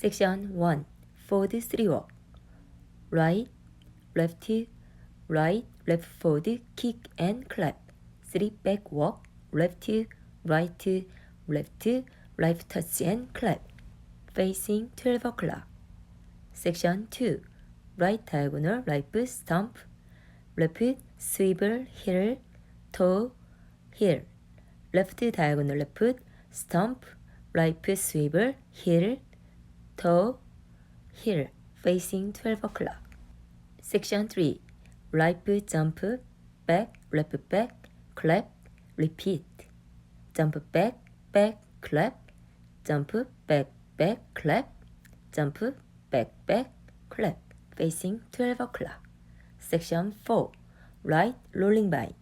Section 1. Forward 3 walk. Right, left, right, left forward, kick and clap. 3 back walk. Left, right, left, right touch and clap. Facing 12 o'clock. Section 2. Right diagonal, right stomp. Left swivel, heel, toe, heel. Left diagonal, left stomp. Right swivel, heel, toe, heel. Facing 12 o'clock. Section 3. Right jump, back, left back, clap, repeat. Jump back, back, clap. Jump back, back, clap. Jump back, back, clap. Facing 12 o'clock. Section 4. Right rolling vine.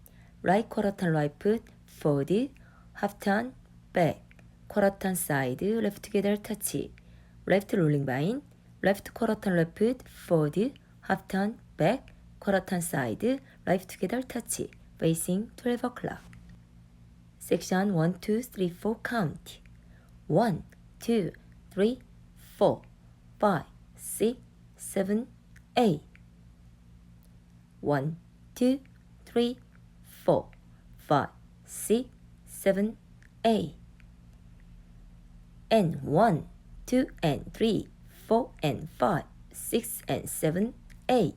Right quarter turn right foot forward, half turn back. Quarter turn side, left together touch. Left rolling vine. Left quarter turn left foot forward, half turn back. Quarter turn side, right together touch. Facing 12 o'clock. Section 1, 2, 3, 4 count. 1, 2, 3, 4, 5, 6, 7, 8. 1, 2, 3, 4, 5, 6, 7, 8. And 1, 2, and 3, 4, and 5, 6, and 7, 8.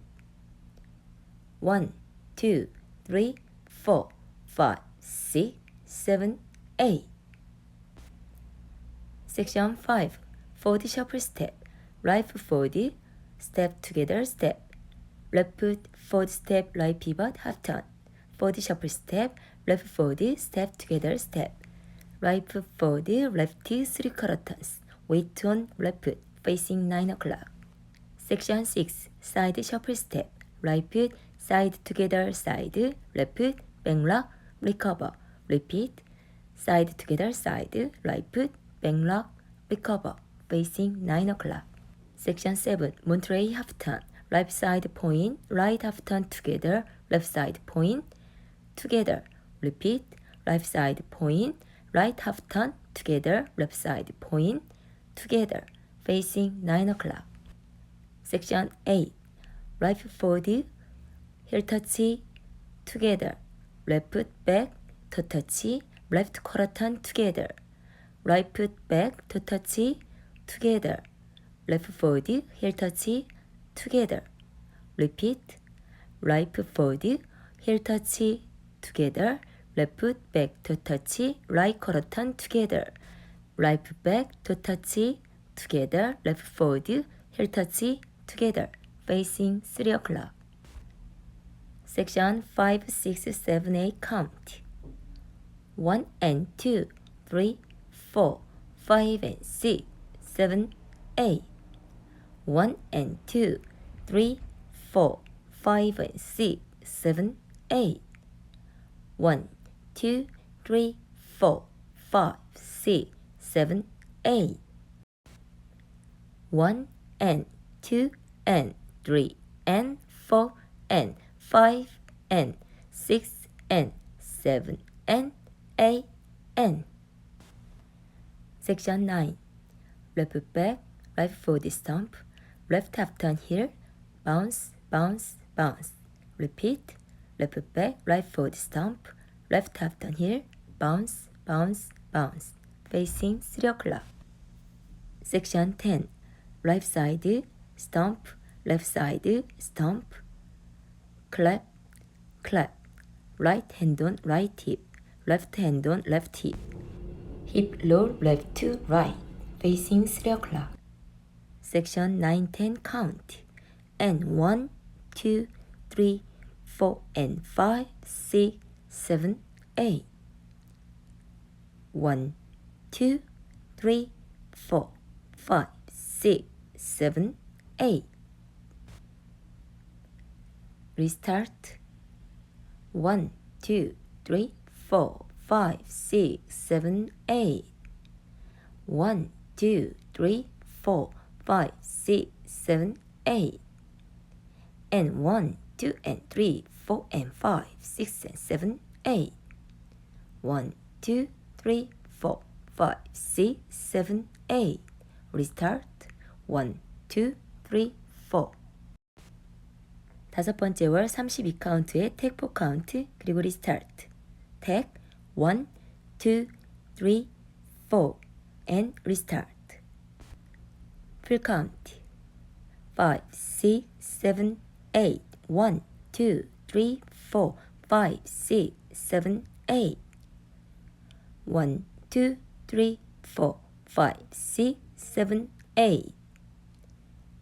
1, 2, 3, 4, 5, 6, 7, 8. Section 5. Forward shuffle step. Right foot forward, step together, step. Left foot forward step, right pivot, half turn. Forward shuffle step, left forward, step together, step. Right foot forward, left 3 quarter turns. Weight on left foot, facing 9 o'clock. Section 6. Side shuffle step. Right foot, side together, side. Left foot, back lock, recover. Repeat. Side together, side. Right foot, back lock, recover. Facing 9 o'clock. Section 7. Monterey half turn. Right side point, right half turn together, left side point, together. Repeat. Right side point, right half turn together, left side point, together. Facing 9 o'clock. Section 8. Right foot forward, heel touch, together. Left foot back, toe touch, left quarter turn together. Right foot back, toe touch, together. Left forward, heel touch, together. Repeat. Right foot forward, heel touch, together. Left foot back, toe touch, right quarter turn together. Right foot back, toe touch, together. Left forward, heel touch, together. Facing 3 o'clock. Section 5, 6, 7, 8 count. 1 and 2, 3, 4, 5 and 6, 7, 8. 1 and 2, 3, 4, 5 and 6, 7, 8. 1, 2, 3, 4, 5, 6, 7, 8. 1 and 2 and 3 and 4 and 5 and 6 and 7 and 8 and. Section 9. Left back, right forward stomp, left half turn heel, bounce, bounce, bounce. Repeat. Left back, right forward stomp, left half turn heel, bounce, bounce, bounce. Facing 3 o'clock. Section 10. Right side, stomp, left side, stomp, clap, clap. Right hand on right hip, left hand on left hip. Hip roll left to right, facing 3 o'clock. Section 9, 10 count. And 1, 2, 3, 4, and 5, 6, 7, 8. 1, 2, 3, 4, 5, 6, 7, 8. Restart. 1, 2, 3, 4, 5, 6, 7, 8. 1, 2, 3, 4, 5, 6, 7, 8. And 1, 2, and 3, 4, and 5, 6, and 7, 8. 1, 2, 3, 4, 5, 6, 7, 8. Restart. 1, 2, 3, 4. 다섯 번째 월 32카운트의 take 4 카운트 그리고 리스타트. take 1, 2, 3, 4 and restart. 풀 카운트 5, 6, 7, 8 1, 2, 3, 4 5, 6, 7, 8 1, 2, 3, 4 5, 6, 7, 8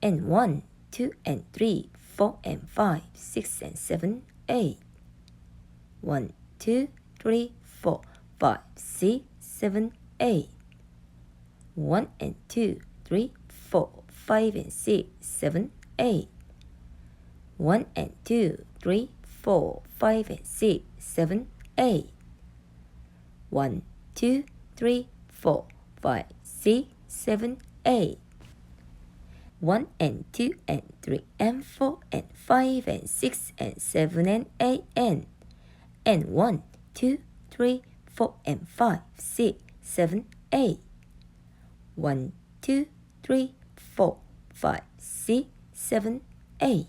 and 1, 2 and 3, 4 and 5, 6 and 7, 8 1, 2, 3, 4 5, 6, 7, 8 1 and 2, 3, 4 5 and 6, 7, 8 1 and 2, 3, 4 5 and 6, 7, 8 1, 2, 3, 4 5, 6, 7, 8 1 and 2 and 3 and 4 and 5 and 6 and 7 and 8 and 1, 2, 3, 4 and 5, 6, 7, 8 1, 2, 3, 4 5, 6, 7, 8